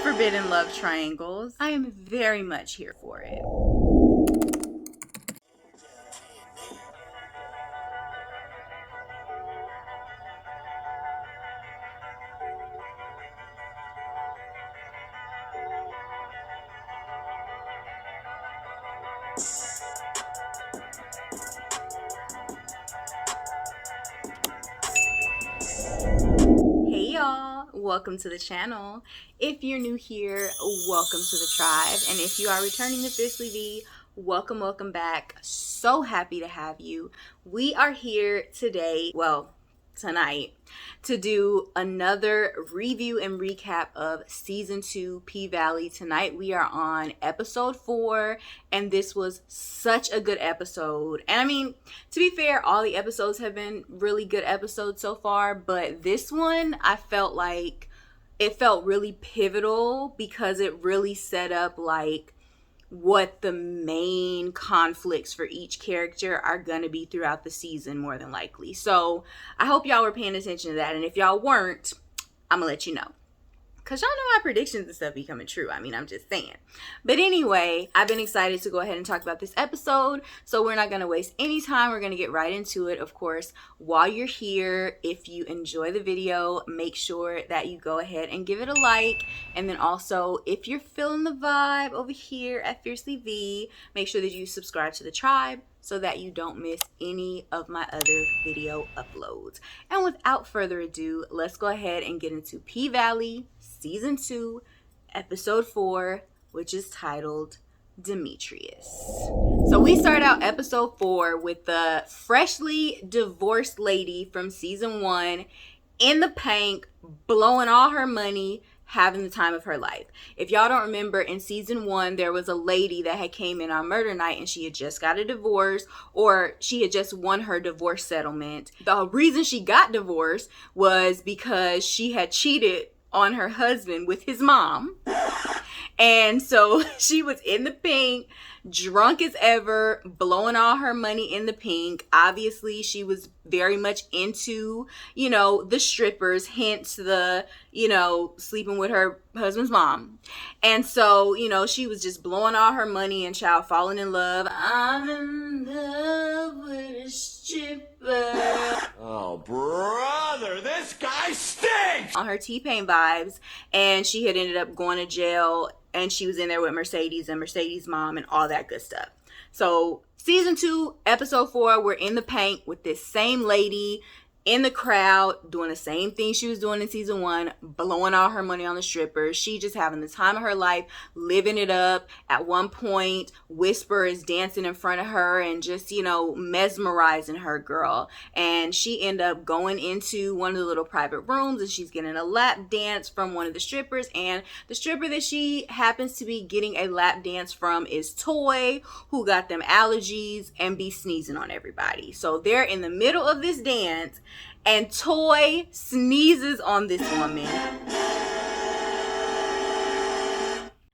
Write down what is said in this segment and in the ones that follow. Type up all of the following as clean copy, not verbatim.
forbidden love triangles. I am very much here for it. Hey y'all, welcome to the channel. If you're new here, welcome to the tribe, and if you are returning to Fiercely V, welcome back. So happy to have you. We are here today, well, tonight, to do another review and recap of season 2 P-Valley. Tonight we are on episode 4, and this was such a good episode. And I mean, to be fair, all the episodes have been really good episodes so far, but this one I felt like it felt really pivotal because it really set up like what the main conflicts for each character are going to be throughout the season, more than likely. So I hope y'all were paying attention to that, and if y'all weren't, I'm gonna let you know, because y'all know my predictions and stuff be coming true. I mean, I'm just saying. But anyway, I've been excited to go ahead and talk about this episode, so we're not going to waste any time. We're going to get right into it. Of course, while you're here, if you enjoy the video, make sure that you go ahead and give it a like. And then also, if you're feeling the vibe over here at Fiercely V, make sure that you subscribe to the tribe so that you don't miss any of my other video uploads. And without further ado, let's go ahead and get into P-Valley Season 2, Episode 4, which is titled Demethrius. So we start out Episode 4 with the freshly divorced lady from Season 1 in the Pank, blowing all her money, having the time of her life. If y'all don't remember, in Season 1, there was a lady that had came in on murder night and she had just got a divorce, or she had just won her divorce settlement. The reason she got divorced was because she had cheated on her husband with his mom. And so she was in the Pink, drunk as ever, blowing all her money in the Pink. Obviously, she was very much into, you know, the strippers, hence the, you know, sleeping with her husband's mom. And so, you know, she was just blowing all her money and child falling in love. I'm in love with a stripper. Oh, brother, this guy stinks! On her T-Pain vibes, and she had ended up going to jail, and she was in there with Mercedes and Mercedes' mom and all that good stuff. So Season 2, Episode 4, we're in the Pank with this same lady in the crowd doing the same thing she was doing in Season 1, blowing all her money on the strippers. She just having the time of her life, living it up. At one point, Whisper is dancing in front of her and just, you know, mesmerizing her, girl. And she end up going into one of the little private rooms and she's getting a lap dance from one of the strippers. And the stripper that she happens to be getting a lap dance from is Toy, who got them allergies and be sneezing on everybody. So they're in the middle of this dance, and Toy sneezes on this woman.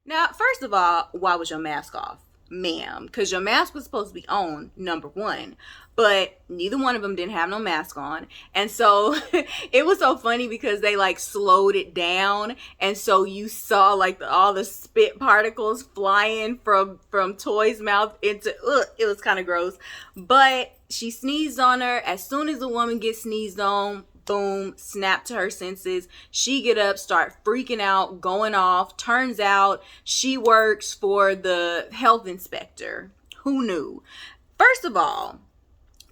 Now, first of all, why was your mask off, ma'am? Because your mask was supposed to be on, number one. But neither one of them didn't have no mask on. And so it was so funny because they like slowed it down. And so you saw like all the spit particles flying from Toy's mouth into, it was kind of gross. But she sneezed on her. As soon as the woman gets sneezed on, boom, snap to her senses. She get up, start freaking out, going off. Turns out she works for the health inspector. Who knew? First of all,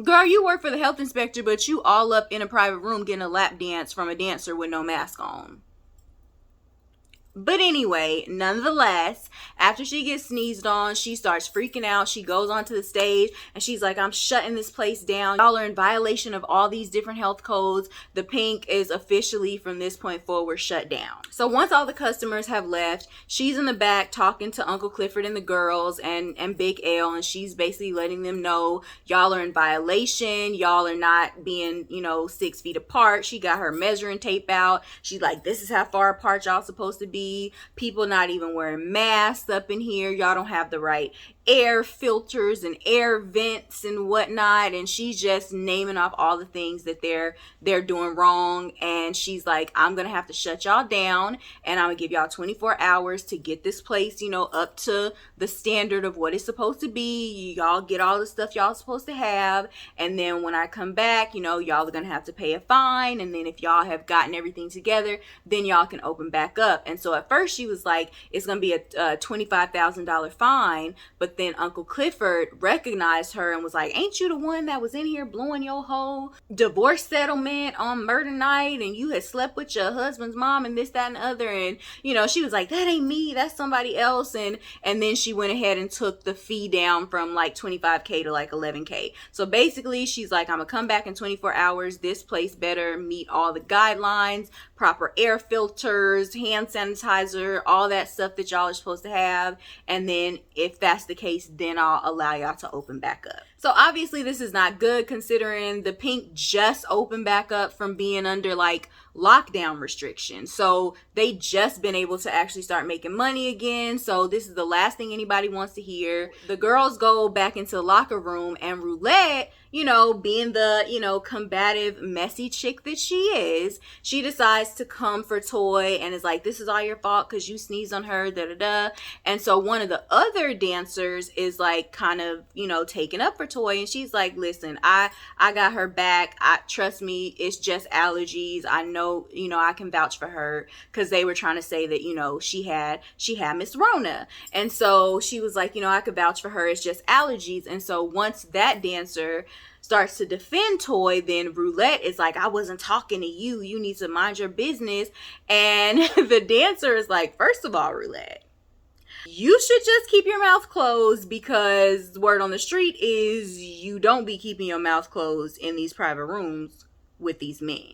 girl, you work for the health inspector, but you all up in a private room getting a lap dance from a dancer with no mask on. But anyway, nonetheless, after she gets sneezed on, she starts freaking out. She goes onto the stage and she's like, I'm shutting this place down. Y'all are in violation of all these different health codes. The Pink is officially from this point forward shut down. So once all the customers have left, she's in the back talking to Uncle Clifford and the girls and Big L, and she's basically letting them know y'all are in violation. Y'all are not being, 6 feet apart. She got her measuring tape out. She's like, this is how far apart y'all supposed to be. People not even wearing masks up in here. Y'all don't have the right air filters and air vents and whatnot, and she's just naming off all the things that they're doing wrong. And she's like, I'm gonna have to shut y'all down, and I'm gonna give y'all 24 hours to get this place, you know, up to the standard of what it's supposed to be. Y'all get all the stuff y'all supposed to have, and then when I come back, you know, y'all are gonna have to pay a fine, and then if y'all have gotten everything together, then y'all can open back up. And so at first she was like, it's gonna be a $25,000 fine, but then Uncle Clifford recognized her and was like, ain't you the one that was in here blowing your whole divorce settlement on murder night, and you had slept with your husband's mom and this, that, and the other? And, you know, she was like, that ain't me, that's somebody else. And then she went ahead and took the fee down from like $25K to like $11K. So basically she's like, I'm gonna come back in 24 hours. This place better meet all the guidelines, proper air filters, hand sanitizer, all that stuff that y'all are supposed to have. And then if that's the case, then I'll allow y'all to open back up. So obviously this is not good, considering the Pink just opened back up from being under like lockdown restrictions. So they just been able to actually start making money again. So this is the last thing anybody wants to hear. The girls go back into the locker room, and Roulette, you know, being the, you know, combative, messy chick that she is, she decides to come for Toy and is like, this is all your fault because you sneezed on her, da da da. And so one of the other dancers is like kind of, you know, taking up for Toy, and she's like, listen, I got her back. Trust me, it's just allergies. I know, you know, I can vouch for her, because they were trying to say that, you know, she had Miss Rona. And so she was like, you know, I could vouch for her, it's just allergies. And so once that dancer starts to defend Toy, then Roulette is like, I wasn't talking to you, you need to mind your business. And the dancer is like, first of all, Roulette, you should just keep your mouth closed, because word on the street is you don't be keeping your mouth closed in these private rooms with these men.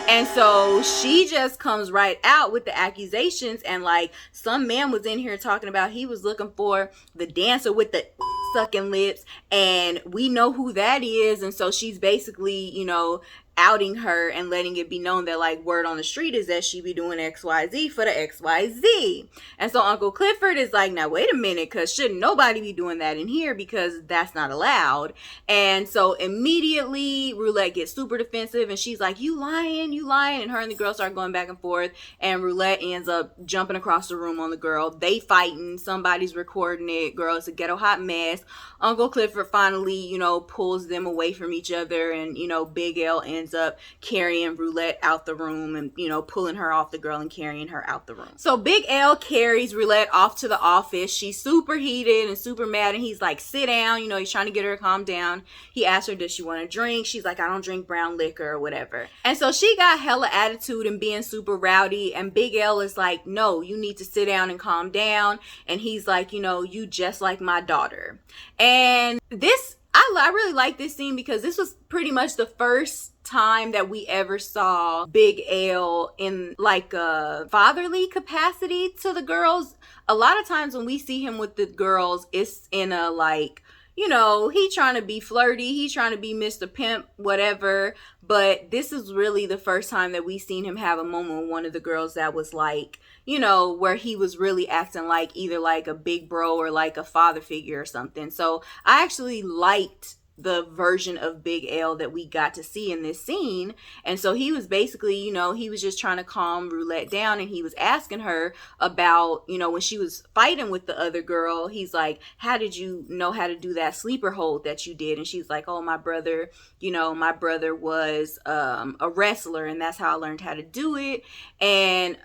And so she just comes right out with the accusations, and like, some man was in here talking about he was looking for the dancer with the sucking lips, and we know who that is. And so she's basically, you know, outing her and letting it be known that like, word on the street is that she be doing XYZ for the XYZ. And so Uncle Clifford is like, now wait a minute, because shouldn't nobody be doing that in here, because that's not allowed. And so immediately Roulette gets super defensive, and she's like, you lying, and her and the girl start going back and forth, and Roulette ends up jumping across the room on the girl. They fighting, somebody's recording it, girl, it's a ghetto hot mess. Uncle Clifford finally, you know, pulls them away from each other, and, you know, Big L ends up carrying Roulette out the room, and, you know, pulling her off the girl and carrying her out the room. So Big L carries Roulette off to the office. She's super heated and super mad, and he's like, sit down, you know, he's trying to get her to calm down. He asks her, does she want a drink? She's like, I don't drink brown liquor or whatever. And so she got hella attitude and being super rowdy, and Big L is like, no, you need to sit down and calm down. And he's like, you know, you just like my daughter. And this, I really like this scene, because this was pretty much the first time that we ever saw Big L in like a fatherly capacity to the girls. A lot of times when we see him with the girls, it's in a like, you know, he trying to be flirty, he's trying to be Mr. Pimp, whatever. But this is really the first time that we seen him have a moment with one of the girls that was like, you know, where he was really acting like either like a big bro or like a father figure or something. So I actually liked the version of Big L that we got to see in this scene. And so he was basically, you know, he was just trying to calm Roulette down, and he was asking her about, you know, when she was fighting with the other girl, he's like, how did you know how to do that sleeper hold that you did? And she's like, oh, my brother, you know, my brother was a wrestler, and that's how I learned how to do it. And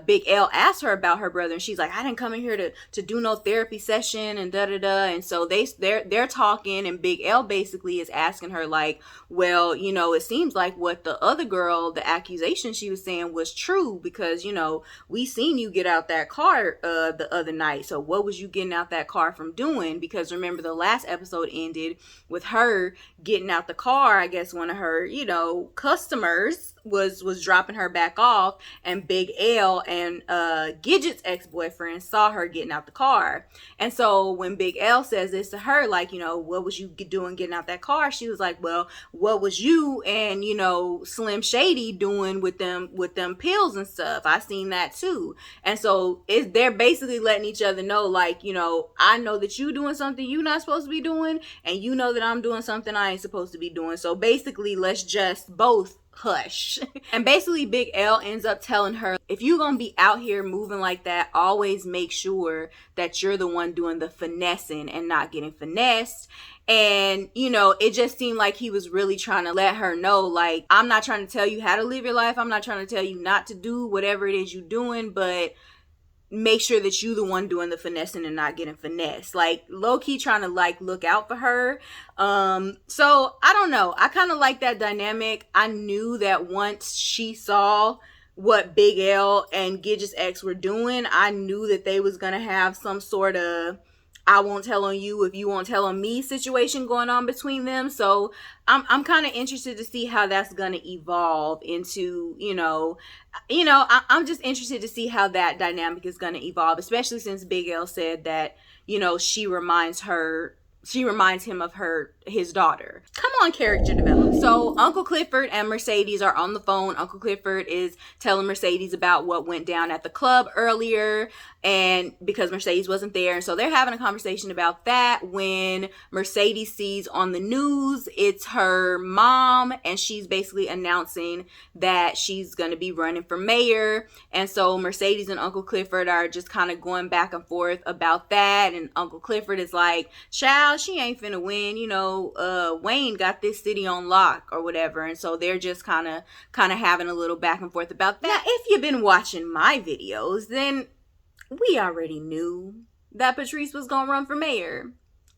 Big L asked her about her brother, and she's like, I didn't come in here to do no therapy session and da da da. And so they're talking, and Big L basically is asking her like, well, you know, it seems like what the other girl, the accusation she was saying was true, because, you know, we seen you get out that car the other night. So what was you getting out that car from doing? Because remember, the last episode ended with her getting out the car. I guess one of her, you know, customers was dropping her back off, and Big L and Gidget's ex-boyfriend saw her getting out the car. And so when Big L says this to her, like, you know, what was you doing getting out that car? She was like, well, what was you and, you know, Slim Shady doing with them pills and stuff? I seen that too. And so they're basically letting each other know, like, you know, I know that you doing something you not supposed to be doing, and you know that I'm doing something I ain't supposed to be doing. So basically, let's just both hush. And basically Big L ends up telling her, if you're gonna be out here moving like that, always make sure that you're the one doing the finessing and not getting finessed. And, you know, it just seemed like he was really trying to let her know, like, I'm not trying to tell you how to live your life. I'm not trying to tell you not to do whatever it is you're doing, but make sure that you the one doing the finessing and not getting finessed. Like, low-key trying to, like, look out for her. So I don't know, I kind of like that dynamic. I knew that once she saw what Big L and Gidget's ex were doing, I knew that they was gonna have some sort of I won't tell on you if you won't tell on me situation going on between them. So I'm kind of interested to see how that's going to evolve into, I'm just interested to see how that dynamic is going to evolve, especially since Big L said that, you know, she reminds him of his daughter. Come on, character development. So Uncle Clifford and Mercedes are on the phone. Uncle Clifford is telling Mercedes about what went down at the club earlier, and because Mercedes wasn't there. And so they're having a conversation about that when Mercedes sees on the news it's her mom, and she's basically announcing that she's going to be running for mayor. And so Mercedes and Uncle Clifford are just kind of going back and forth about that. And Uncle Clifford is like, child, she ain't finna win, you know, Wayne got this city on lock or whatever. And so they're just kind of having a little back and forth about that. Now, if you've been watching my videos, then we already knew that Patrice was gonna run for mayor.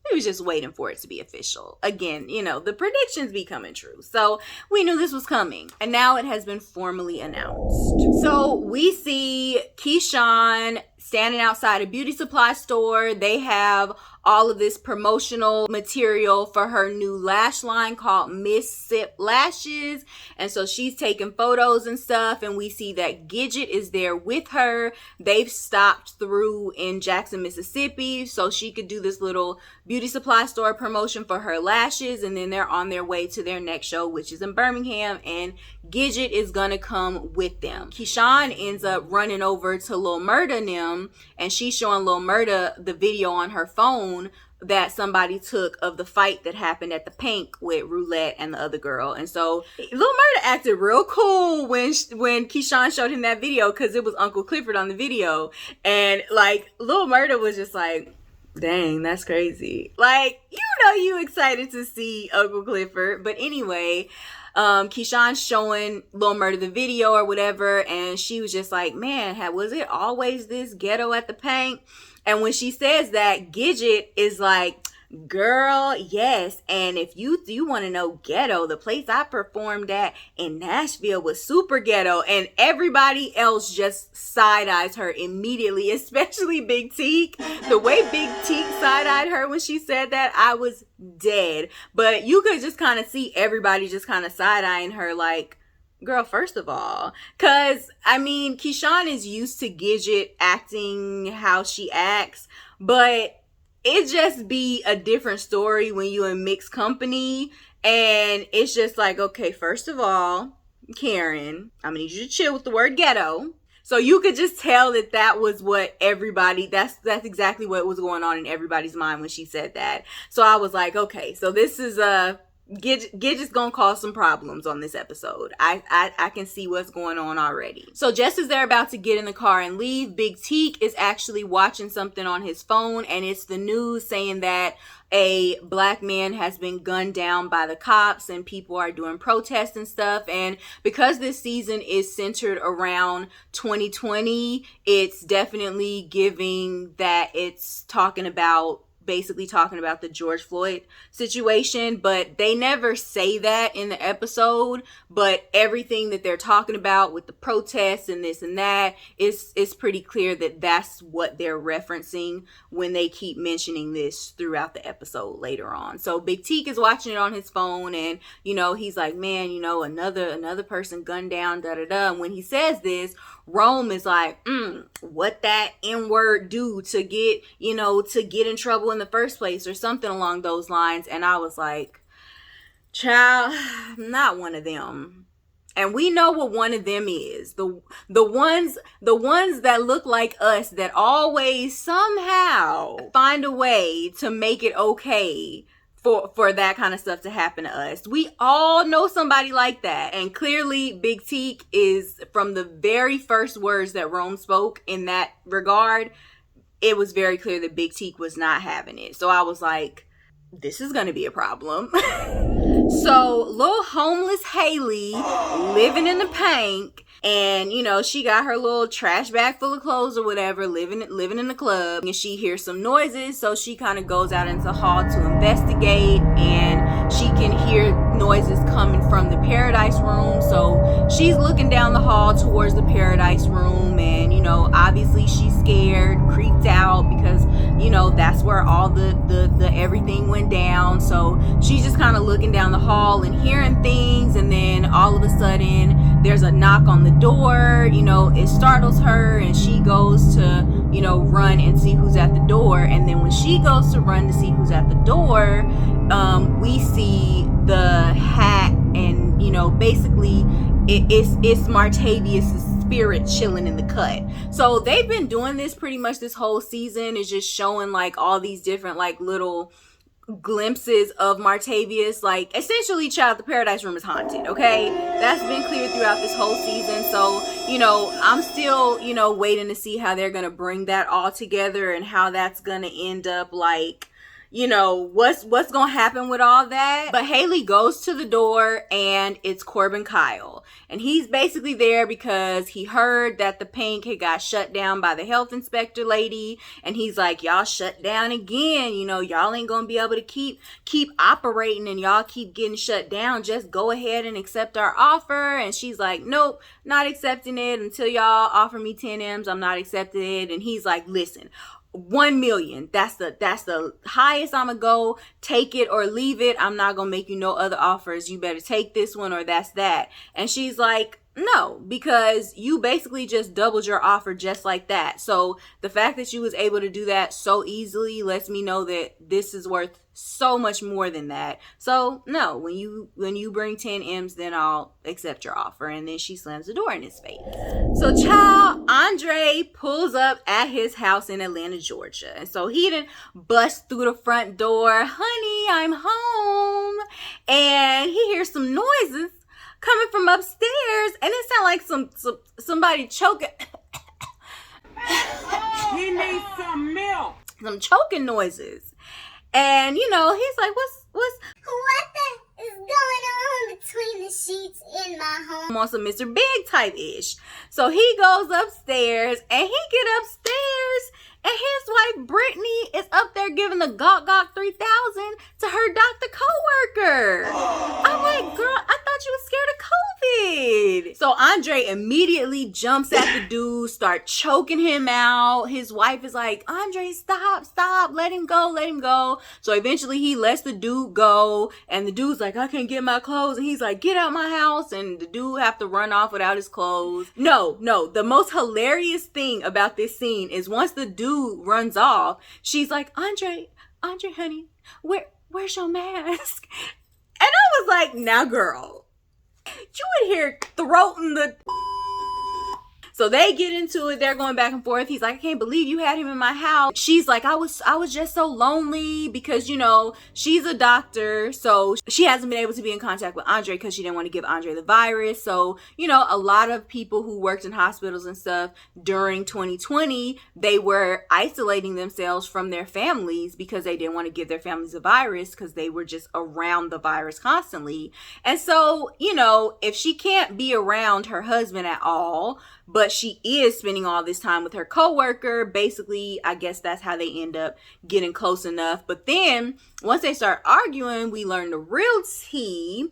We was just waiting for it to be official. Again, you know, the predictions be coming true. So we knew this was coming. And now it has been formally announced. So we see Keyshawn standing outside a beauty supply store. They have all of this promotional material for her new lash line called Miss Sip Lashes. And so she's taking photos and stuff, and we see that Gidget is there with her. They've stopped through in Jackson, Mississippi, so she could do this little beauty supply store promotion for her lashes, and then they're on their way to their next show, which is in Birmingham, and Gidget is gonna come with them. Keyshawn ends up running over to Lil Murda and them, and she's showing Lil Murda the video on her phone that somebody took of the fight that happened at the Pink with Roulette and the other girl. And so Lil Murda acted real cool when Keyshawn showed him that video, because it was Uncle Clifford on the video, and like Lil Murda was just like, dang, that's crazy. Like, you know, you excited to see Uncle Clifford. But anyway, Keyshawn's showing Lil Murda the video or whatever, and she was just like, man, was it always this ghetto at the Paint? And when she says that, Gidget is like, girl, yes. And if you want to know ghetto, the place I performed at in Nashville was super ghetto. And everybody else just side-eyes her immediately, especially Big Teak. The way Big Teak side-eyed her when she said that, I was dead. But you could just kind of see everybody just kind of side-eyeing her like, girl, first of all, because, I mean, Keyshawn is used to Gidget acting how she acts, but it just be a different story when you in mixed company. And it's just like, okay, first of all, Karen, I'm gonna need you to chill with the word ghetto. So you could just tell that was what everybody, that's exactly what was going on in everybody's mind when she said that. So I was like, okay, so this is Gidget's gonna cause some problems on this episode. I can see what's going on already. So just as they're about to get in the car and leave, Big Teak is actually watching something on his phone, and it's the news saying that a black man has been gunned down by the cops and people are doing protests and stuff. And because this season is centered around 2020, it's definitely giving that it's talking about basically talking about the George Floyd situation, but they never say that in the episode. But everything that they're talking about with the protests and this and that is pretty clear that that's what they're referencing when they keep mentioning this throughout the episode later on. So Big Teak is watching it on his phone, and he's like, man, another person gunned down, da da da. And when he says this, Rome is like, what that N-word do to get in trouble in the first place, or something along those lines. And I was like, child, not one of them. And we know what one of them is. The ones that look like us, that always somehow find a way to make it okay for that kind of stuff to happen to us. We all know somebody like that. And clearly Big Teak is, from the very first words that Rome spoke in that regard, it was very clear that Big Teak was not having it. So I was like, this is going to be a problem. So little homeless Haley living in the pank, and she got her little trash bag full of clothes or whatever, living in the club, and she hears some noises, so she kind of goes out into the hall to investigate, and she can hear noises coming from the Paradise Room. So she's looking down the hall towards the Paradise Room, and obviously she's scared, creeped out, because that's where all the everything went down. So she's just kind of looking down the hall and hearing things, and then all of a sudden there's a knock on the door. It startles her, and she goes to run and see who's at the door. And then when she goes to run to see who's at the door, we see the hat, and basically it's Martavius's spirit chilling in the cut. So they've been doing this pretty much this whole season, is just showing like all these different like little glimpses of Martavius. Like, essentially, child, the Paradise Room is haunted, okay? That's been clear throughout this whole season. So I'm still waiting to see how they're gonna bring that all together, and how that's gonna end up, like, what's gonna happen with all that. But Haley goes to the door, and it's Corbin Kyle, and he's basically there because he heard that the Pink had got shut down by the health inspector lady, and he's like, y'all shut down again, y'all ain't gonna be able to keep operating, and y'all keep getting shut down. Just go ahead and accept our offer. And she's like, nope, not accepting it. Until y'all offer me 10 M's, I'm not accepting it. And he's like, listen, 1 million, that's the highest I'm gonna go. Take it or leave it. I'm not gonna make you no other offers. You better take this one, or that's that. And she's like, no, because you basically just doubled your offer just like that. So the fact that you was able to do that so easily lets me know that this is worth so much more than that. So no, when you bring 10 M's, then I'll accept your offer. And then she slams the door in his face. So child, Andre pulls up at his house in Atlanta, Georgia. And so he didn't bust through the front door. Honey, I'm home. And he hears some noises coming from upstairs, and it sounds like somebody choking. He needs some milk. Some choking noises. And he's like, what's What the is going on between the sheets in my home? on some Mr. Big type ish. So he goes upstairs, and he get upstairs, and his wife Brittany is up there giving the Gawk Gawk 3000 to her doctor coworker. I'm like, girl, I thought you was scared of COVID. So Andre immediately jumps at the dude, start choking him out. His wife is like, Andre, stop, let him go. So eventually he lets the dude go, and the dude's like, I can't get my clothes, and he's like, get out my house, and the dude have to run off without his clothes. No, the most hilarious thing about this scene is once the dude runs off, she's like, Andre, honey, where's your mask? And I was like, now girl, you in here throating the... So they get into it. They're going back and forth. He's like, I can't believe you had him in my house. She's like, I was just so lonely because, she's a doctor. So she hasn't been able to be in contact with Andre because she didn't want to give Andre the virus. So, a lot of people who worked in hospitals and stuff during 2020, they were isolating themselves from their families because they didn't want to give their families the virus because they were just around the virus constantly. And so, if she can't be around her husband at all, but she is spending all this time with her coworker. Basically, I guess that's how they end up getting close enough. But then once they start arguing, we learn the real tea.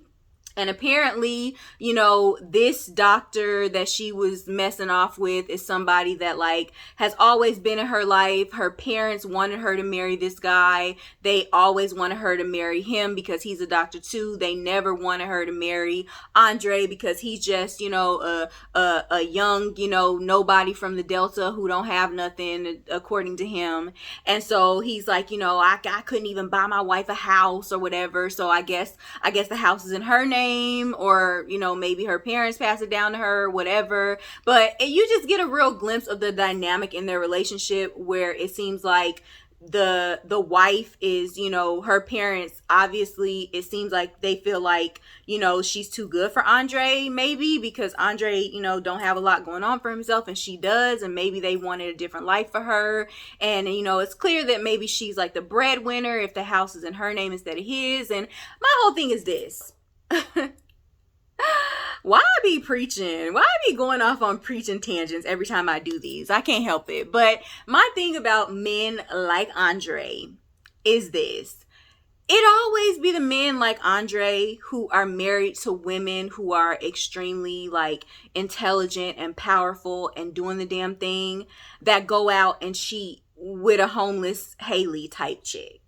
And apparently, you know, this doctor that she was messing off with is somebody that, like, has always been in her life. Her parents wanted her to marry this guy. They always wanted her to marry him because he's a doctor too. They never wanted her to marry Andre because he's just, you know, a young, you know, nobody from the Delta who don't have nothing, according to him. And so he's like, you know, I couldn't even buy my wife a house or whatever. So I guess the house is in her name. Or, you know, maybe her parents pass it down to her, whatever. But you just get a real glimpse of the dynamic in their relationship, where it seems like the wife is, you know, her parents, obviously it seems like they feel like, you know, she's too good for Andre, maybe because Andre, you know, don't have a lot going on for himself and she does, and maybe they wanted a different life for her. And, you know, it's clear that maybe she's like the breadwinner if the house is in her name instead of his. And my whole thing is this. Why I be preaching? Why I be going off on preaching tangents every time I do these? I can't help it. But my thing about men like Andre is this. It always be the men like Andre who are married to women who are extremely, like, intelligent and powerful and doing the damn thing that go out and cheat with a homeless Haley type chick.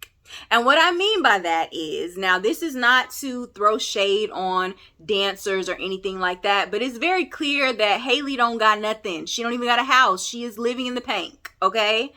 And what I mean by that is, now this is not to throw shade on dancers or anything like that, but it's very clear that Haley don't got nothing. She don't even got a house. She is living in the pink, okay?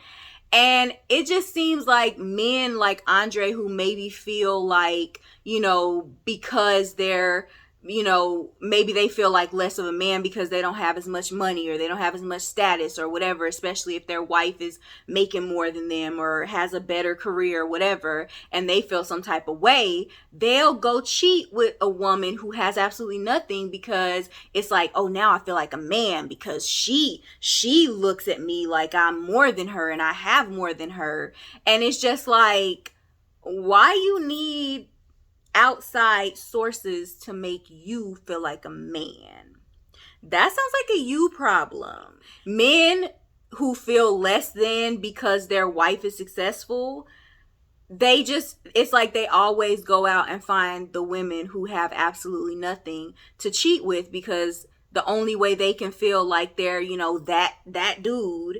And it just seems like men like Andre who maybe feel like, you know, because they're, you know, maybe they feel like less of a man because they don't have as much money or they don't have as much status or whatever, especially if their wife is making more than them or has a better career or whatever, and they feel some type of way, they'll go cheat with a woman who has absolutely nothing because it's like, oh, now I feel like a man because she looks at me like I'm more than her and I have more than her. And it's just like, why you need outside sources to make you feel like a man? That sounds like a you problem. Men who feel less than because their wife is successful, it's like they always go out and find the women who have absolutely nothing to cheat with, because the only way they can feel like they're, you know, that dude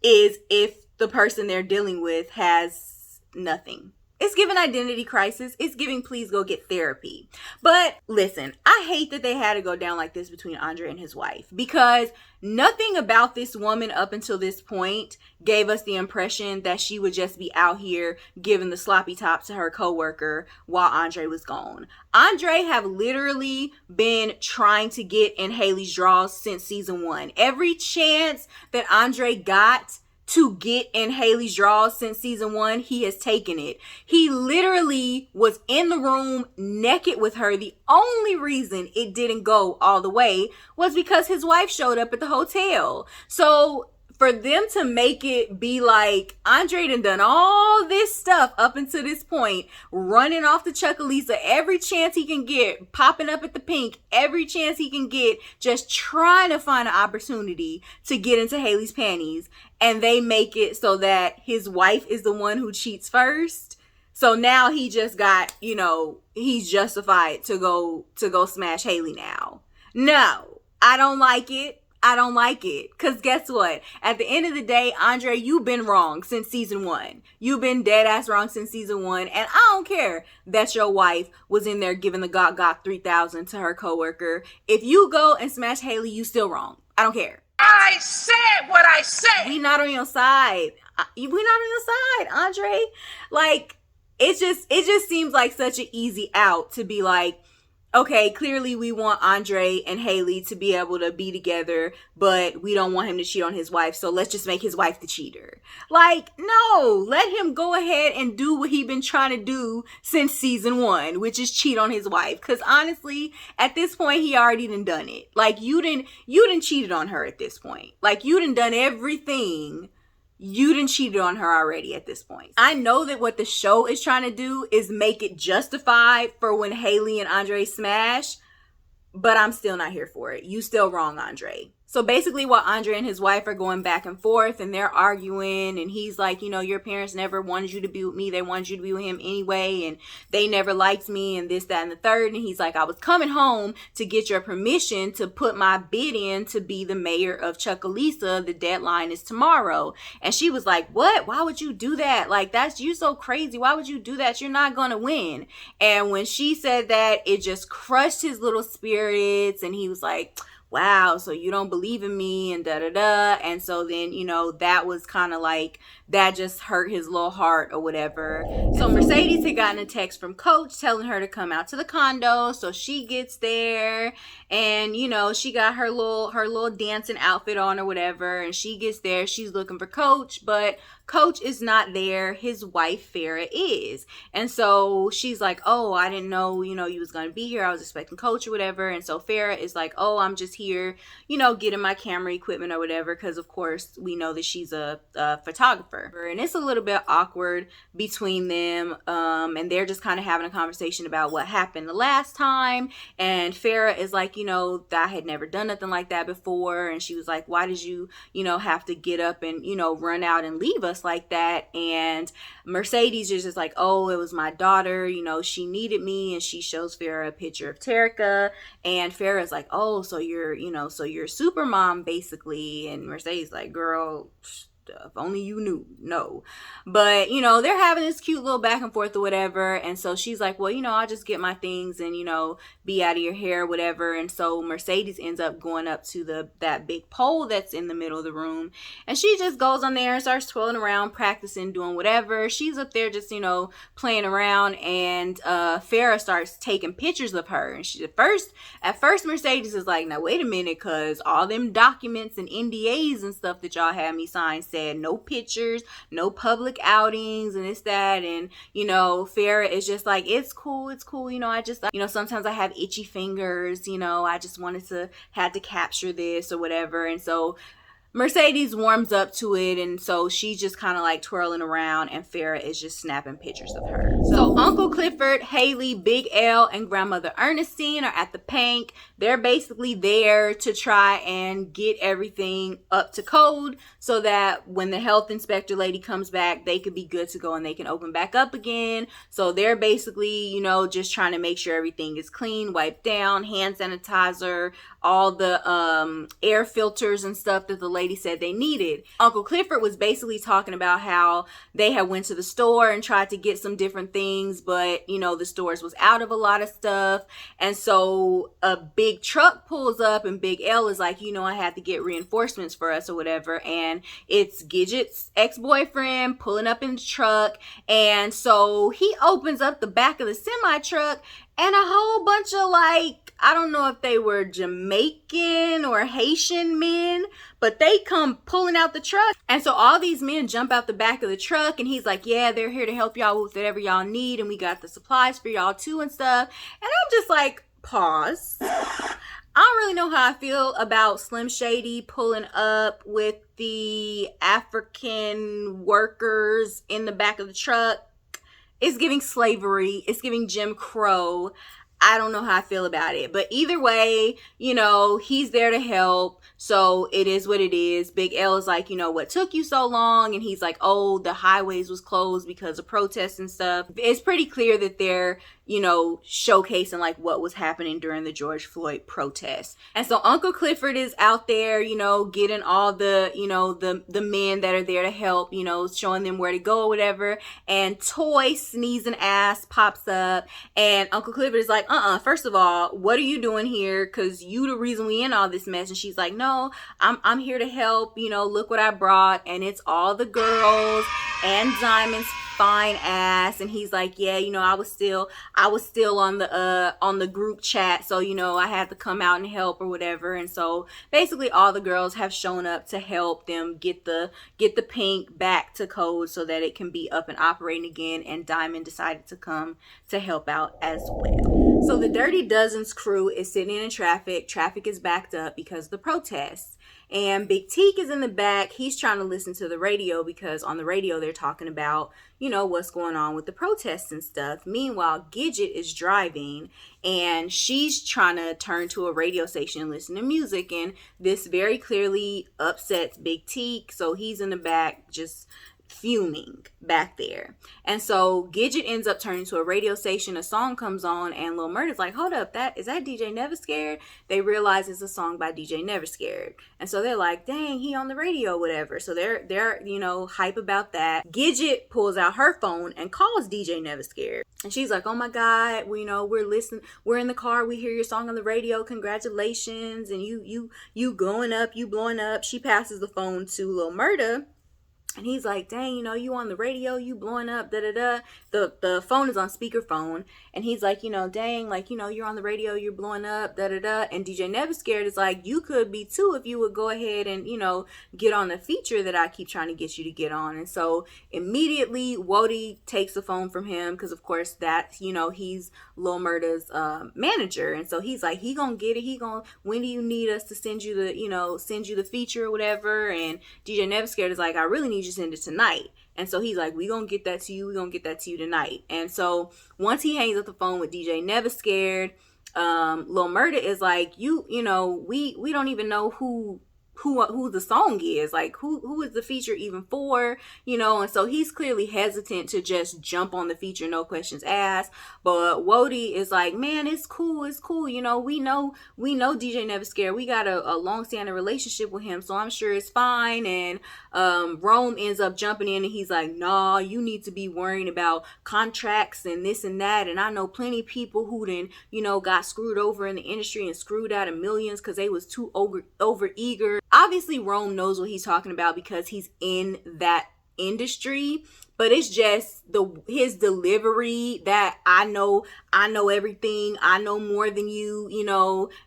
is if the person they're dealing with has nothing. It's giving identity crisis. It's giving please go get therapy. But listen, I hate that they had to go down like this between Andre and his wife, because nothing about this woman up until this point gave us the impression that she would just be out here giving the sloppy top to her coworker while Andre was gone. Andre have literally been trying to get in Haley's draws since season 1. Every chance that Andre got to get in Haley's draws since season 1, he has taken it. He literally was in the room naked with her. The only reason it didn't go all the way was because his wife showed up at the hotel. So for them to make it be like Andre done all this stuff up until this point, running off the Chuckalisa every chance he can get, popping up at the pink every chance he can get, just trying to find an opportunity to get into Haley's panties, and they make it so that his wife is the one who cheats first. So now he just got, you know, he's justified to go smash Haley now. No, I don't like it. I don't like it. Because guess what? At the end of the day, Andre, you've been wrong since season 1. You've been dead ass wrong since season 1. And I don't care that your wife was in there giving the Gok 3000 to her coworker. If you go and smash Haley, you still wrong. I don't care. I said what I said. We not on your side. We not on your side, Andre. Like, it just seems like such an easy out to be like, okay, clearly we want Andre and Haley to be able to be together, but we don't want him to cheat on his wife, so let's just make his wife the cheater. Like, no, let him go ahead and do what he been trying to do since season 1, which is cheat on his wife. Because honestly, at this point, he already done it. Like, you done cheated on her at this point. Like, you done everything. You done cheated on her already at this point. I know that what the show is trying to do is make it justified for when Haley and Andre smash, but I'm still not here for it. You still wrong, Andre. So basically while Andre and his wife are going back and forth and they're arguing, and he's like, you know, your parents never wanted you to be with me. They wanted you to be with him anyway, and they never liked me, and this, that, and the third. And he's like, I was coming home to get your permission to put my bid in to be the mayor of Chucalissa. The deadline is tomorrow. And she was like, what? Why would you do that? Like, that's, you so crazy. Why would you do that? You're not going to win. And when she said that, it just crushed his little spirits, and he was like, wow, so you don't believe in me, and da-da-da. And so then, you know, that was kind of like, that just hurt his little heart or whatever. So Mercedes had gotten a text from Coach telling her to come out to the condo. So she gets there, and, you know, she got her little dancing outfit on or whatever. And she gets there, she's looking for Coach, but Coach is not there. His wife, Farrah, is. And so she's like, oh, I didn't know, you know, you was going to be here. I was expecting Coach or whatever. And so Farrah is like, oh, I'm just here, you know, getting my camera equipment or whatever. Because, of course, we know that she's a photographer. And it's a little bit awkward between them. And they're just kind of having a conversation about what happened the last time. And Farrah is like, you know, I had never done nothing like that before. And she was like, why did you, you know, have to get up and, you know, run out and leave us like that? And Mercedes is just like, oh, it was my daughter, you know, she needed me. And she shows Farrah a picture of Terica, and Farrah's like, oh, so you're, you know, so you're super mom basically. And Mercedes like, girl, if only you knew. No. But, you know, they're having this cute little back and forth or whatever. And so she's like, well, you know, I'll just get my things and, you know, be out of your hair or whatever. And so Mercedes ends up going up to that big pole that's in the middle of the room. And she just goes on there and starts twirling around, practicing, doing whatever. She's up there just, you know, playing around. And Farrah starts taking pictures of her. And she, at first Mercedes is like, now wait a minute, because all them documents and NDAs and stuff that y'all had me sign said no pictures, no public outings, and this, that. And, you know, Farrah is just like, it's cool, you know, I just, you know, sometimes I have itchy fingers, you know, I just had to capture this or whatever. And so Mercedes warms up to it, and so she's just kind of like twirling around, and Farrah is just snapping pictures of her. So Uncle Clifford, Haley, Big L, and Grandmother Ernestine are at the Pank. They're basically there to try and get everything up to code so that when the health inspector lady comes back, they could be good to go and they can open back up again. So they're basically, you know, just trying to make sure everything is clean, wiped down, hand sanitizer, all the air filters and stuff that the lady said they needed. Uncle Clifford was basically talking about how they had went to the store and tried to get some different things, but, you know, the stores was out of a lot of stuff. And so a big truck pulls up, and Big L is like, you know, I had to get reinforcements for us or whatever. And it's Gidget's ex-boyfriend pulling up in the truck. And so he opens up the back of the semi truck, and a whole bunch of, like, I don't know if they were Jamaican or Haitian men, but they come pulling out the truck. And so all these men jump out the back of the truck, and he's like, yeah, they're here to help y'all with whatever y'all need, and we got the supplies for y'all too and stuff. And I'm just like, pause. I don't really know how I feel about Slim Shady pulling up with the African workers in the back of the truck. It's giving slavery. It's giving Jim Crow. I don't know how I feel about it. But either way, you know, he's there to help. So it is what it is. Big L is like, you know, what took you so long? And he's like, oh, the highways was closed because of protests and stuff. It's pretty clear that they're, you know, showcasing like what was happening during the George Floyd protests. And so Uncle Clifford is out there, you know, getting all the, you know, the men that are there to help, you know, showing them where to go or whatever. And Toy sneezing ass pops up, and Uncle Clifford is like, first of all, what are you doing here? Because you the reason we in all this mess. And she's like, no, I'm here to help, you know, look what I brought. And it's all the girls and Diamond's fine ass. And he's like, yeah, you know, I was still on the group chat, so, you know, I had to come out and help or whatever. And so basically all the girls have shown up to help them get the Pink back to code so that it can be up and operating again. And Diamond decided to come to help out as well. So the Dirty Dozens crew is sitting in traffic. Traffic is backed up because of the protests. And Big Teak is in the back. He's trying to listen to the radio because on the radio they're talking about, what's going on with the protests and stuff. Meanwhile, Gidget is driving and she's trying to turn to a radio station and listen to music. And this very clearly upsets Big Teak. So he's in the back just fuming back there. And so Gidget ends up turning to a radio station. A song comes on and Lil Murda's like, hold up, is that DJ Never Scared? They realize it's a song by DJ Never Scared. And so they're like, dang, he on the radio, whatever. So they're hype about that. Gidget pulls out her phone and calls DJ Never Scared. And she's like, oh my God, we're listening. We're in the car. We hear your song on the radio. Congratulations. And you going up, you blowing up. She passes the phone to Lil Murda. And he's like, dang, you on the radio, you blowing up, da-da-da. The phone is on speakerphone. And he's like, dang, like, you're on the radio, you're blowing up, da-da-da. And DJ Never Scared is like, you could be too if you would go ahead and, get on the feature that I keep trying to get you to get on. And so immediately, Wody takes the phone from him because, of course, that's, he's Lil Murda's manager. And so he's like, he gonna get it. When do you need us to send you the feature or whatever? And DJ Never Scared is like, I really need you to send it tonight. And so he's like, we gonna get that to you. We gonna get that to you tonight. And so once he hangs up the phone with DJ Never Scared, Lil Murda is like, we don't even know who the song is, like who is the feature even for, and so he's clearly hesitant to just jump on the feature, no questions asked. But Wody is like, man, it's cool, we know DJ Never Scared, we got a long-standing relationship with him, so I'm sure it's fine. And Rome ends up jumping in and he's like, nah, you need to be worrying about contracts and this and that, and I know plenty of people who then got screwed over in the industry and screwed out of millions because they was too over eager. Obviously, Rome knows what he's talking about because he's in that industry, but it's just his delivery that I know everything, I know more than you,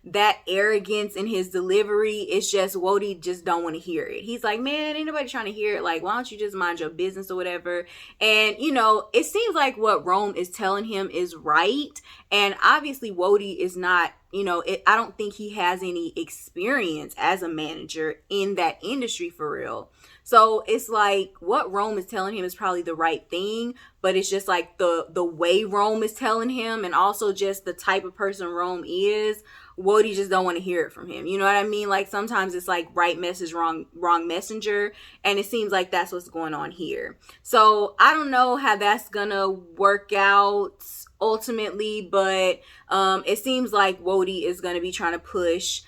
that arrogance in his delivery. It's just Wody just don't want to hear it. He's like, man, ain't nobody trying to hear it. Like, why don't you just mind your business or whatever? And it seems like what Rome is telling him is right. And obviously Wody is not, I don't think he has any experience as a manager in that industry for real. So it's like what Rome is telling him is probably the right thing, but it's just like the way Rome is telling him, and also just the type of person Rome is, Wody just don't want to hear it from him. You know what I mean? Like sometimes it's like right message, wrong messenger. And it seems like that's what's going on here. So I don't know how that's gonna work out ultimately, but it seems like Wody is gonna be trying to push,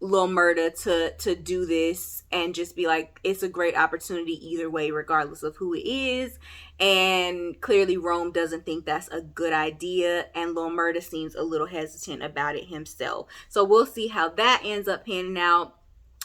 Lil Murda to do this and just be like, it's a great opportunity either way, regardless of who it is. And clearly Rome doesn't think that's a good idea, and Lil Murda seems a little hesitant about it himself. So we'll see how that ends up panning out.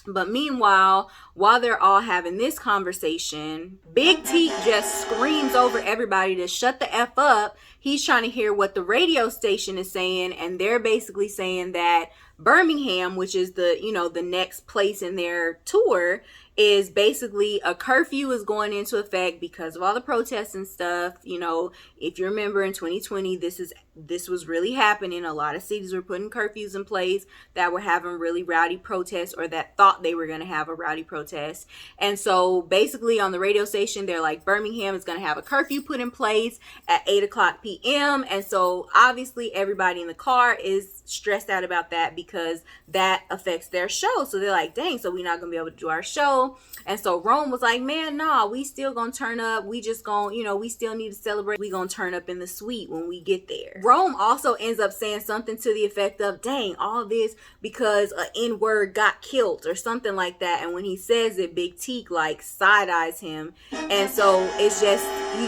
But meanwhile, while they're all having this conversation, Big T just screams over everybody to shut the F up. He's trying to hear what the radio station is saying, and they're basically saying that Birmingham, which is the next place in their tour, is basically a curfew is going into effect because of all the protests and stuff. If you remember in 2020, this was really happening. A lot of cities were putting curfews in place that were having really rowdy protests, or that thought they were going to have a rowdy protest. And so basically on the radio station, they're like, Birmingham is going to have a curfew put in place at 8:00 p.m. And so obviously everybody in the car is stressed out about that because that affects their show. So they're like, dang, so we're not going to be able to do our show. And so Rome was like, man, nah, we still going to turn up. We just going to, we still need to celebrate. We going to turn up in the suite when we get there. Rome also ends up saying something to the effect of, dang, all this because an N-word got killed or something like that. And when he says it, Big Teak like side-eyes him. And so it's just,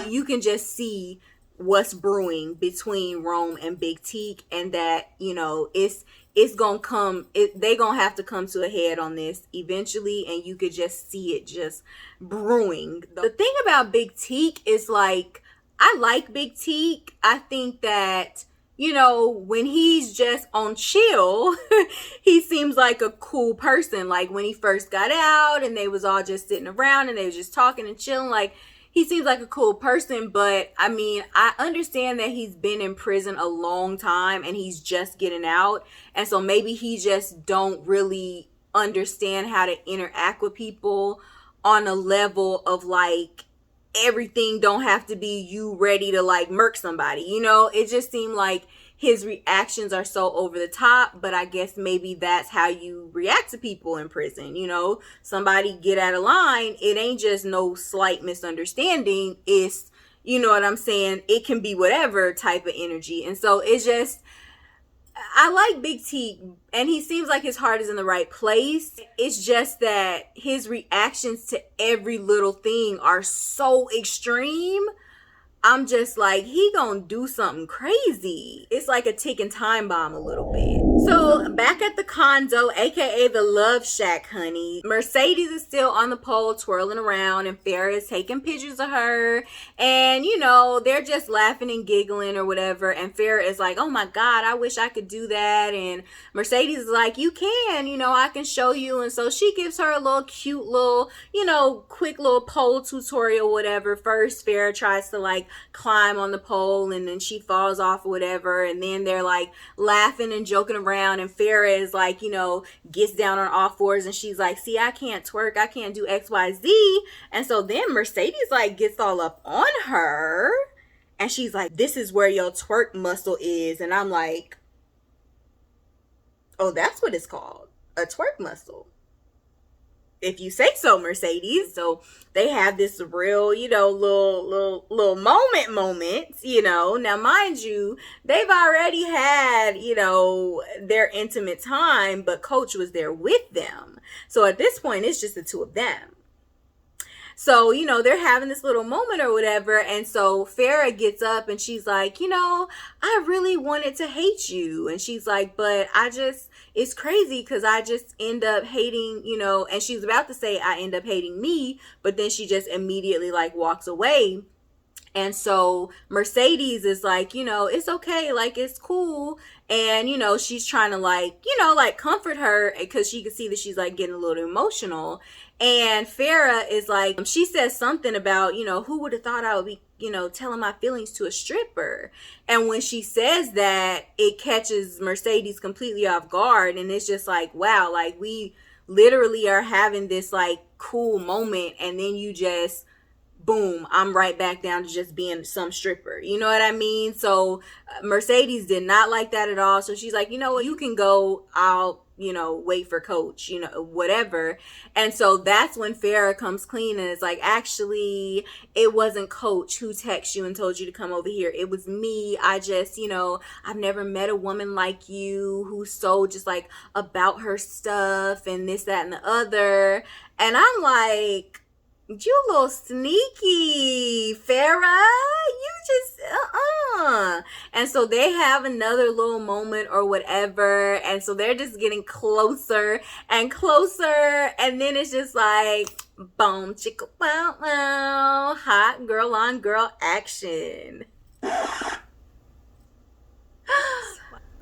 you can just see what's brewing between Rome and Big Teak, and that, it's gonna come, they gonna have to come to a head on this eventually, and you could just see it just brewing. The thing about Big Teak is like, I like Big Teak. I think that, when he's just on chill, he seems like a cool person. Like when he first got out and they was all just sitting around and they was just talking and chilling, like, he seems like a cool person. But I mean, I understand that he's been in prison a long time and he's just getting out. And so maybe he just don't really understand how to interact with people on a level of like everything don't have to be you ready to like murk somebody, you know. It just seemed like his reactions are so over the top, but I guess maybe that's how you react to people in prison, you know. Somebody get out of line, it ain't just no slight misunderstanding, it's, you know what I'm saying, it can be whatever type of energy. And so it's just, I like Big T, and he seems like his heart is in the right place. It's just that his reactions to every little thing are so extreme. I'm just like, he gonna do something crazy. It's like a ticking time bomb a little bit. So back at the condo, aka the Love Shack, honey, Mercedes is still on the pole twirling around, and Farrah is taking pictures of her, and you know, they're just laughing and giggling or whatever, and Farrah is like, oh my god, I wish I could do that. And Mercedes is like, you can, you know, I can show you. And so she gives her a little cute little, you know, quick little pole tutorial, whatever. First Farrah tries to like climb on the pole, and then she falls off or whatever, and then they're like laughing and joking around, and Farrah is like, you know, gets down on all fours, and she's like, see, I can't twerk, I can't do XYZ. And so then Mercedes like gets all up on her, and she's like, this is where your twerk muscle is. And I'm like, oh, that's what it's called, a twerk muscle, if you say so, Mercedes. So they have this real, you know, little moments, you know. Now, mind you, they've already had, you know, their intimate time, but Coach was there with them. So at this point, it's just the two of them. So, you know, they're having this little moment or whatever. And so Farrah gets up and she's like, you know, I really wanted to hate you. And she's like, but it's crazy because I just end up hating, you know, and she's about to say I end up hating me, but then she just immediately like walks away. And so Mercedes is like, you know, it's okay, like it's cool. And, you know, she's trying to like, you know, like comfort her because she can see that she's like getting a little emotional. And Farrah is like, she says something about, you know, who would have thought I would be, you know, telling my feelings to a stripper. And when she says that, it catches Mercedes completely off guard. And it's just like, wow, like we literally are having this like cool moment. And then you just, boom, I'm right back down to just being some stripper. You know what I mean? So Mercedes did not like that at all. So she's like, you know what, you can go, I'll, you know, wait for Coach, you know, whatever. And so that's when Farrah comes clean and it's like, actually, it wasn't Coach who texted you and told you to come over here. It was me. I just, you know, I've never met a woman like you who's so just like about her stuff and this, that, and the other. And I'm like, you a little sneaky, Farrah. You just, And so they have another little moment or whatever. And so they're just getting closer and closer. And then it's just like, boom, chicka, wow, wow, hot girl on girl action.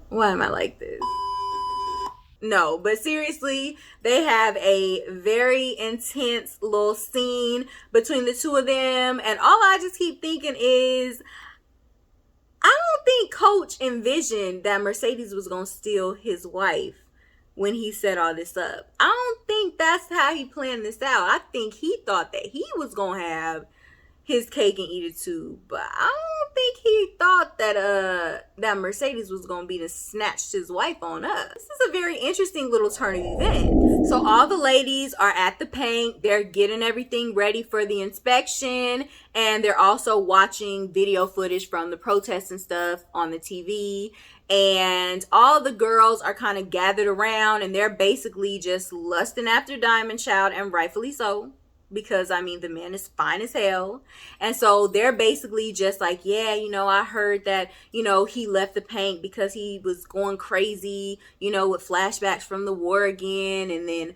Why am I like this? No, but seriously, they have a very intense little scene between the two of them. And all I just keep thinking is, I don't think Coach envisioned that Mercedes was going to steal his wife when he set all this up. I don't think that's how he planned this out. I think he thought that he was going to have his cake and eat it too, but I don't think he thought that that Mercedes was gonna be to snatch his wife on up. This is a very interesting little turn of events. So all the ladies are at the paint, they're getting everything ready for the inspection, and they're also watching video footage from the protests and stuff on the TV. And all the girls are kind of gathered around, and they're basically just lusting after Diamond Child, and rightfully so. Because, I mean, the man is fine as hell. And so they're basically just like, yeah, you know, I heard that, you know, he left the paint because he was going crazy, you know, with flashbacks from the war again. And then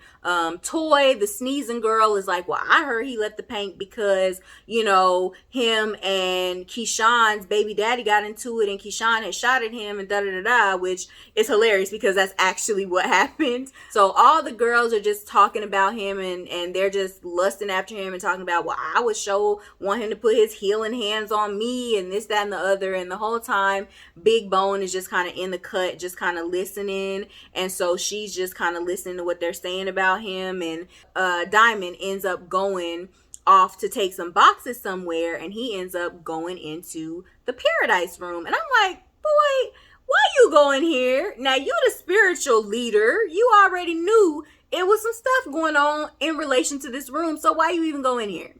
Toy, the sneezing girl, is like, well, I heard he left the paint because, you know, him and Keyshawn's baby daddy got into it and Keyshawn had shot at him and da-da-da-da, which is hilarious because that's actually what happened. So all the girls are just talking about him and they're just lusting lusting after him and talking about, well, I would want him to put his healing hands on me and this, that, and the other. And the whole time, Big Bone is just kind of in the cut, just kind of listening. And so she's just kind of listening to what they're saying about him. And Diamond ends up going off to take some boxes somewhere, and he ends up going into the Paradise Room. And I'm like, boy, why you going here? Now, you the spiritual leader. You already knew it was some stuff going on in relation to this room, so why you even go in here?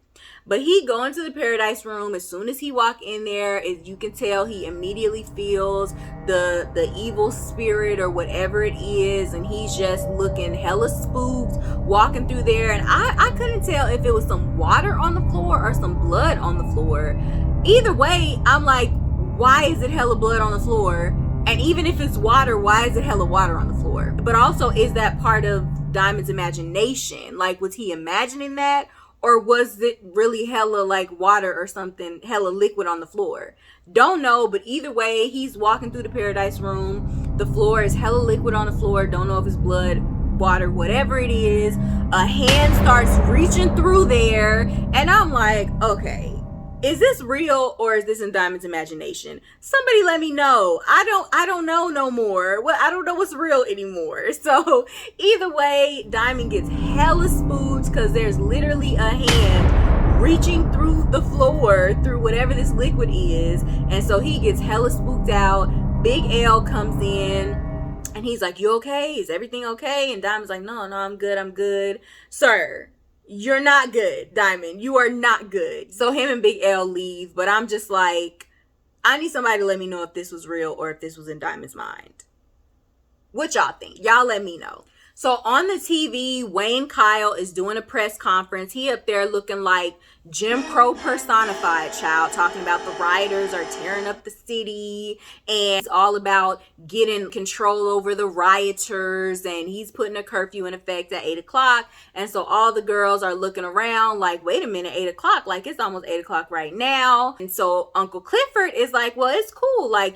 But he go into the Paradise Room. As soon as he walk in there, as you can tell, he immediately feels the evil spirit or whatever it is, and he's just looking hella spooked walking through there. And I couldn't tell if it was some water on the floor or some blood on the floor. Either way, I'm like, why is it hella blood on the floor? And even if it's water, why is it hella water on the floor? But also, is that part of Diamond's imagination? Like, was he imagining that? Or was it really hella like water or something, hella liquid on the floor? Don't know, but either way, he's walking through the Paradise Room. The floor is hella liquid on the floor. Don't know if it's blood, water, whatever it is. A hand starts reaching through there. And I'm like, okay, is this real or is this in Diamond's imagination? Somebody let me know. I don't know no more. Well, I don't know what's real anymore. So either way, Diamond gets hella spooked because there's literally a hand reaching through the floor through whatever this liquid is. And so he gets hella spooked out. Big L comes in and he's like, you okay? Is everything okay? And Diamond's like, no, I'm good. Sir, you're not good, Diamond. You are not good. So him and Big L leave, but I'm just like, I need somebody to let me know if this was real or if this was in Diamond's mind. What y'all think? Y'all let me know. So on the TV, Wayne Kyle is doing a press conference. He up there looking like Jim Crow personified, child, talking about the rioters are tearing up the city and it's all about getting control over the rioters, and he's putting a curfew in effect at 8 o'clock. And so all the girls are looking around like, wait a minute, 8 o'clock, like it's almost 8 o'clock right now. And so Uncle Clifford is like, well, it's cool, like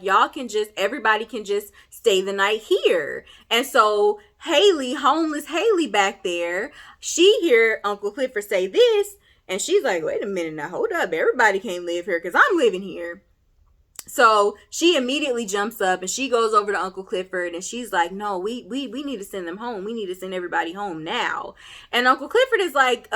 everybody can just stay the night here. And so Haley, homeless Haley back there, she hear Uncle Clifford say this, and she's like, wait a minute now, hold up, everybody can't live here because I'm living here. So she immediately jumps up and she goes over to Uncle Clifford and she's like, no, we need to send them home. We need to send everybody home now. And Uncle Clifford is like,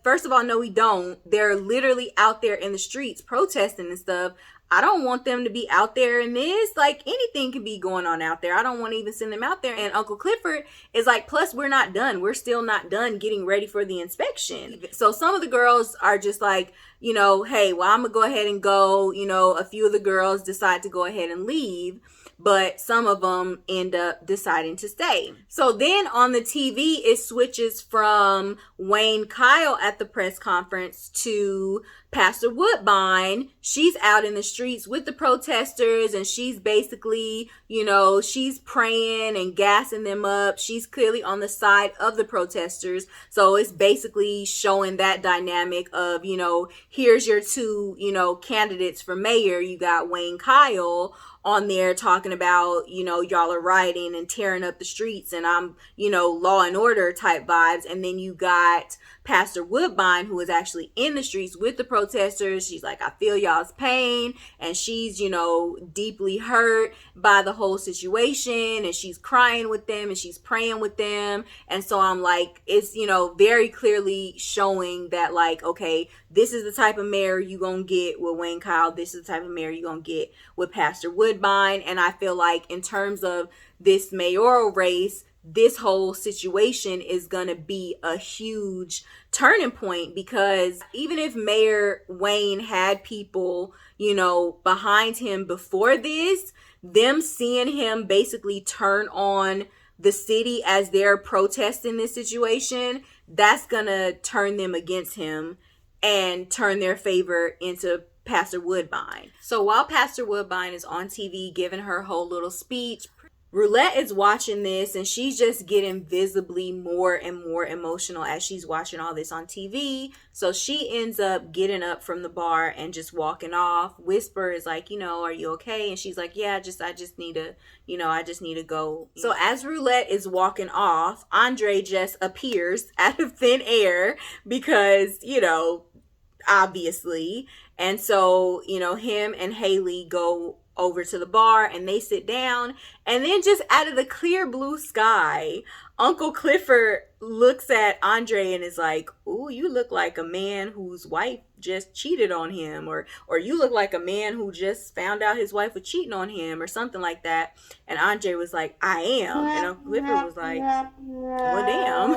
first of all, no, we don't. They're literally out there in the streets protesting and stuff. I don't want them to be out there in this. Like, anything can be going on out there. I don't want to even send them out there. And Uncle Clifford is like, plus we're not done. We're still not done getting ready for the inspection. So some of the girls are just like, you know, hey, well, I'm going to go ahead and go. You know, a few of the girls decide to go ahead and leave, but some of them end up deciding to stay. So then on the TV, it switches from Wayne Kyle at the press conference to Pastor Woodbine. She's out in the streets with the protesters and she's basically, you know, she's praying and gassing them up. She's clearly on the side of the protesters. So it's basically showing that dynamic of, you know, here's your two, you know, candidates for mayor. You got Wayne Kyle on there talking about, you know, y'all are rioting and tearing up the streets and I'm, you know, law and order type vibes. And then you got Pastor Woodbine, who is actually in the streets with the protesters. She's like, I feel y'all's pain. And she's, you know, deeply hurt by the whole situation. And she's crying with them and she's praying with them. And so I'm like, it's, you know, very clearly showing that, like, okay, this is the type of mayor you gonna get with Wayne Kyle. This is the type of mayor you gonna get with Pastor Woodbine. And I feel like in terms of this mayoral race, this whole situation is going to be a huge turning point, because even if Mayor Wayne had people, you know, behind him before this, them seeing him basically turn on the city as they're protesting this situation, that's going to turn them against him and turn their favor into Pastor Woodbine. So while Pastor Woodbine is on TV giving her whole little speech, Roulette is watching this, and she's just getting visibly more and more emotional as she's watching all this on TV. So she ends up getting up from the bar and just walking off. Whisper is like, are you okay? And she's like, yeah, I just need to go. So as Roulette is walking off, Andre just appears out of thin air because, obviously. And so, him and Haley go over to the bar and they sit down, and then just out of the clear blue sky, Uncle Clifford looks at Andre and is like, ooh, you look like a man whose wife just cheated on him, or you look like a man who just found out his wife was cheating on him, or something like that. And Andre was like, I am. And Uncle Clifford was like, well, damn.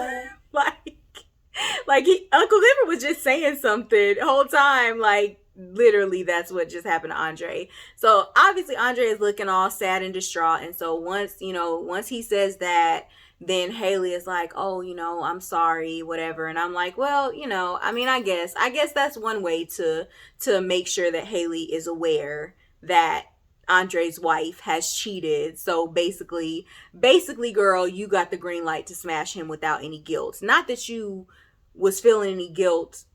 Uncle Clifford was just saying something the whole time, like, literally that's what just happened to Andre. So obviously Andre is looking all sad and distraught. And so once he says that, then Haley is like, oh, I'm sorry, whatever. And I'm like, well, I guess that's one way to make sure that Haley is aware that Andre's wife has cheated. So basically, girl, you got the green light to smash him without any guilt. Not that you was feeling any guilt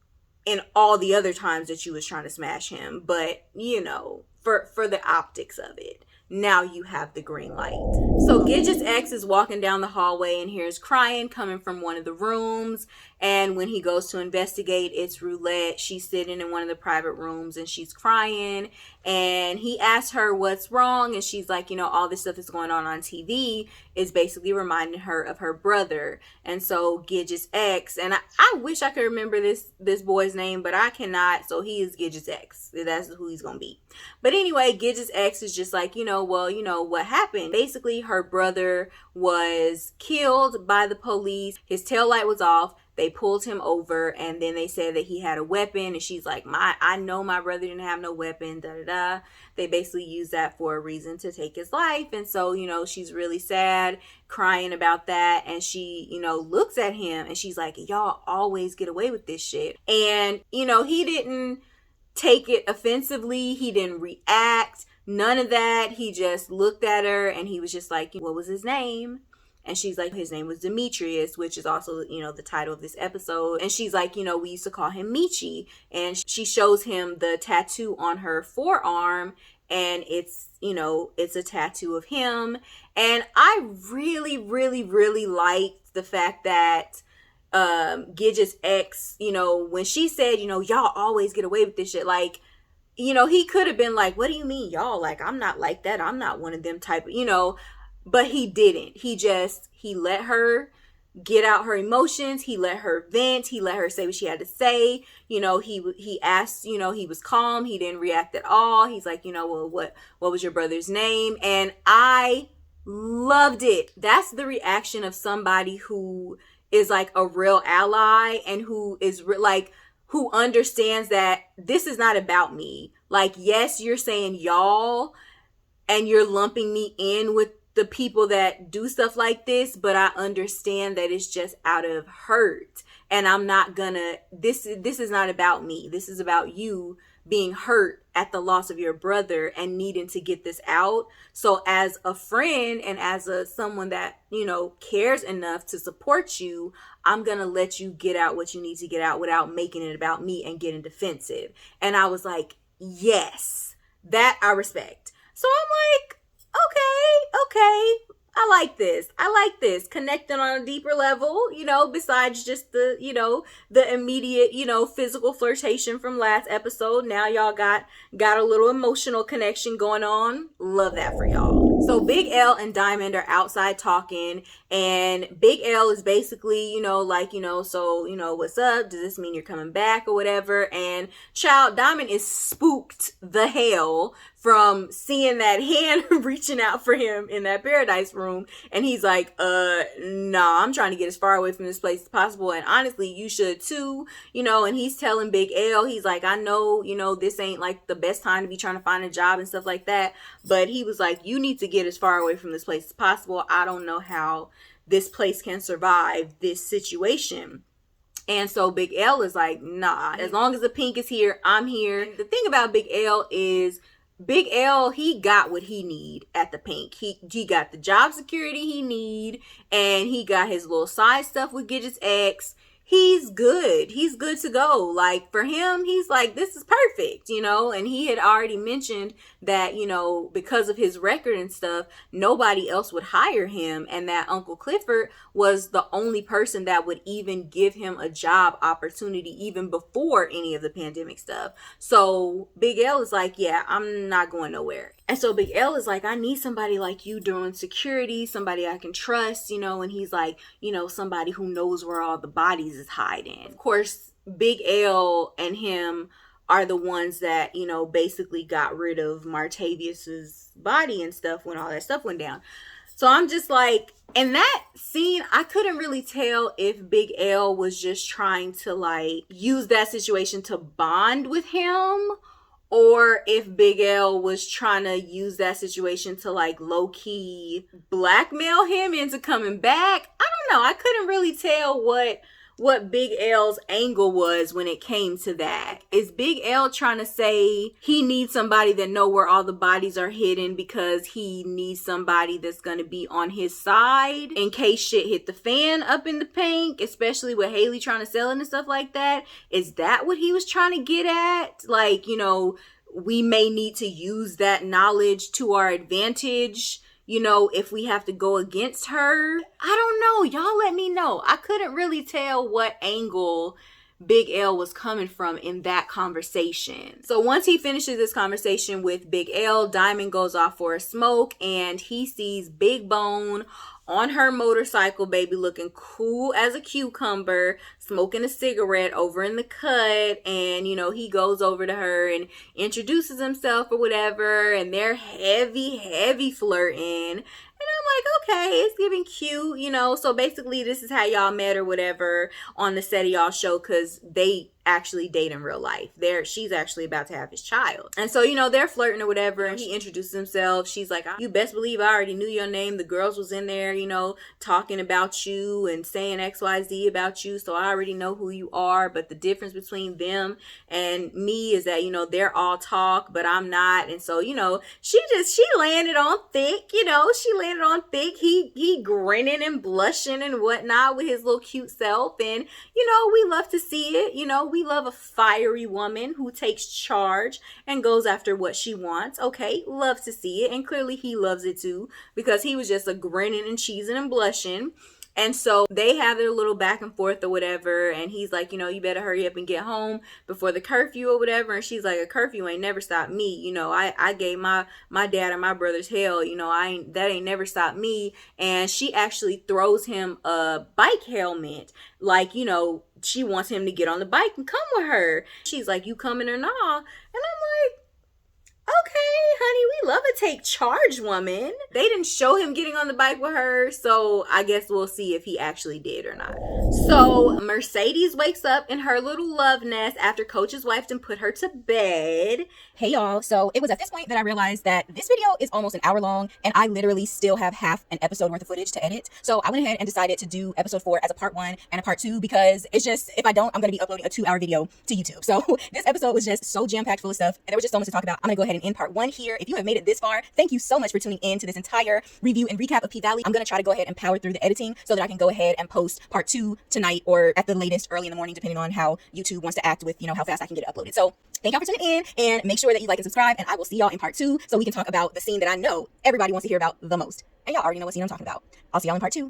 in all the other times that you was trying to smash him, but for the optics of it, now you have the green light. So Gidget's ex is walking down the hallway and hears crying coming from one of the rooms. And when he goes to investigate, it's Roulette. She's sitting in one of the private rooms and she's crying. And he asks her what's wrong. And she's like, all this stuff that's going on TV is basically reminding her of her brother. And so Gidget's ex, and I wish I could remember this boy's name, but I cannot. So he is Gidget's ex. That's who he's going to be. But anyway, Gidget's ex is just like, what happened? Basically, her brother was killed by the police. His taillight was off. They pulled him over, and then they said that he had a weapon, and she's like, I know my brother didn't have no weapon, da-da-da. They basically used that for a reason to take his life, and so, she's really sad, crying about that, and she, looks at him, and she's like, y'all always get away with this shit. And, he didn't take it offensively, he didn't react, none of that. He just looked at her, and he was just like, what was his name? And she's like, his name was Demethrius, which is also, the title of this episode. And she's like, we used to call him Michi. And she shows him the tattoo on her forearm. And it's a tattoo of him. And I really, really, really liked the fact that Gidget's ex, when she said, y'all always get away with this shit. Like, he could have been like, what do you mean, y'all? Like, I'm not like that. I'm not one of them type of, but he didn't. He let her get out her emotions. He let her vent. He let her say what she had to say. He asked, he was calm. He didn't react at all. He's like, well, what was your brother's name? And I loved it. That's the reaction of somebody who is like a real ally and who is who understands that this is not about me. Like, yes, you're saying y'all and you're lumping me in with the people that do stuff like this, but I understand that it's just out of hurt, and I'm not gonna, this is not about me. This is about you being hurt at the loss of your brother and needing to get this out. So as a friend and as someone that, cares enough to support you, I'm gonna let you get out what you need to get out without making it about me and getting defensive. And I was like, yes, that I respect. So I'm like, okay, I like this connecting on a deeper level, besides just the immediate, physical flirtation from last episode. Now y'all got a little emotional connection going on. Love that for y'all. So Big L and Diamond are outside talking, and Big L is basically, so, what's up? Does this mean you're coming back or whatever? And child, Diamond is spooked the hell from seeing that hand reaching out for him in that paradise room. And he's like, nah, I'm trying to get as far away from this place as possible. And honestly, you should too, and he's telling Big L, he's like, I know, this ain't like the best time to be trying to find a job and stuff like that. But he was like, you need to get as far away from this place as possible. I don't know how this place can survive this situation. And so Big L is like, nah, as long as the pink is here, I'm here. The thing about Big L is Big L, he got what he need at the Pink. He got the job security he need, and he got his little side stuff with Gidget's ex. He's good. He's good to go. Like, for him, he's like, this is perfect, you know? And he had already mentioned that, you know, because of his record and stuff, nobody else would hire him. And that Uncle Clifford was the only person that would even give him a job opportunity even before any of the pandemic stuff. So Big L is like, yeah, I'm not going nowhere. And so Big L is like, I need somebody like you doing security, somebody I can trust, you know, and he's like, you know, somebody who knows where all the bodies is hiding. Of course, Big L and him are the ones that, you know, basically got rid of Martavius's body and stuff when all that stuff went down. So I'm just like, in that scene, I couldn't really tell if Big L was just trying to like use that situation to bond with him, or if Big L was trying to use that situation to like low-key blackmail him into coming back. I don't know. I couldn't really tell what Big L's angle was when it came to that. Is Big L trying to say he needs somebody that know where all the bodies are hidden because he needs somebody that's going to be on his side in case shit hit the fan up in the Pink, especially with Haley trying to sell it and stuff like that? Is that what he was trying to get at? Like, you know, we may need to use that knowledge to our advantage, you know, if we have to go against her. I don't know. Y'all let me know. I couldn't really tell what angle Big L was coming from in that conversation. So once he finishes this conversation with Big L, Diamond goes off for a smoke and he sees Big Bone on her motorcycle, baby, looking cool as a cucumber, smoking a cigarette over in the cut. And, you know, he goes over to her and introduces himself or whatever. And they're heavy flirting. And I'm like, okay, it's giving cute, you know. So basically, this is how y'all met or whatever on the set of y'all show, because they actually date in real life. She's actually about to have his child. And so, you know, they're flirting or whatever, and he introduces himself. She's like, you best believe I already knew your name. The girls was in there, you know, talking about you and saying XYZ about you, so I already know who you are. But the difference between them and me is that, you know, they're all talk, but I'm not. And so, you know, she landed on thick, you know, he grinning and blushing and whatnot with his little cute self. And, you know, we love to see it. You know, we love a fiery woman who takes charge and goes after what she wants. Okay, love to see it. And clearly he loves it too, because he was just a grinning and cheesing and blushing. And so they have their little back and forth or whatever. And he's like, you know, you better hurry up and get home before the curfew or whatever. And she's like, a curfew ain't never stopped me. You know, I gave my dad and my brothers hell. You know, that ain't never stopped me. And she actually throws him a bike helmet. Like, you know, she wants him to get on the bike and come with her. She's like, you coming or not? And I'm like, okay, honey, we love a take charge woman. They didn't show him getting on the bike with her, so I guess we'll see if he actually did or not. So Mercedes wakes up in her little love nest after Coach's wife done put her to bed. Hey y'all, so it was at this point that I realized that this video is almost an hour long and I literally still have half an episode worth of footage to edit. So I went ahead and decided to do episode 4 as a part 1 and a part 2, because it's just, if I don't, I'm going to be uploading a 2-hour video to YouTube. So this episode was just so jam-packed full of stuff and there was just so much to talk about. I'm going to go ahead and end part 1 here. If you have made it this far, thank you so much for tuning in to this entire review and recap of P-Valley. I'm going to try to go ahead and power through the editing so that I can go ahead and post part 2 tonight, or at the latest early in the morning, depending on how YouTube wants to act with, you know, how fast I can get it uploaded. So thank y'all for tuning in, and make sure that you like and subscribe, and I will see y'all in part 2 so we can talk about the scene that I know everybody wants to hear about the most. And y'all already know what scene I'm talking about. I'll see y'all in part 2.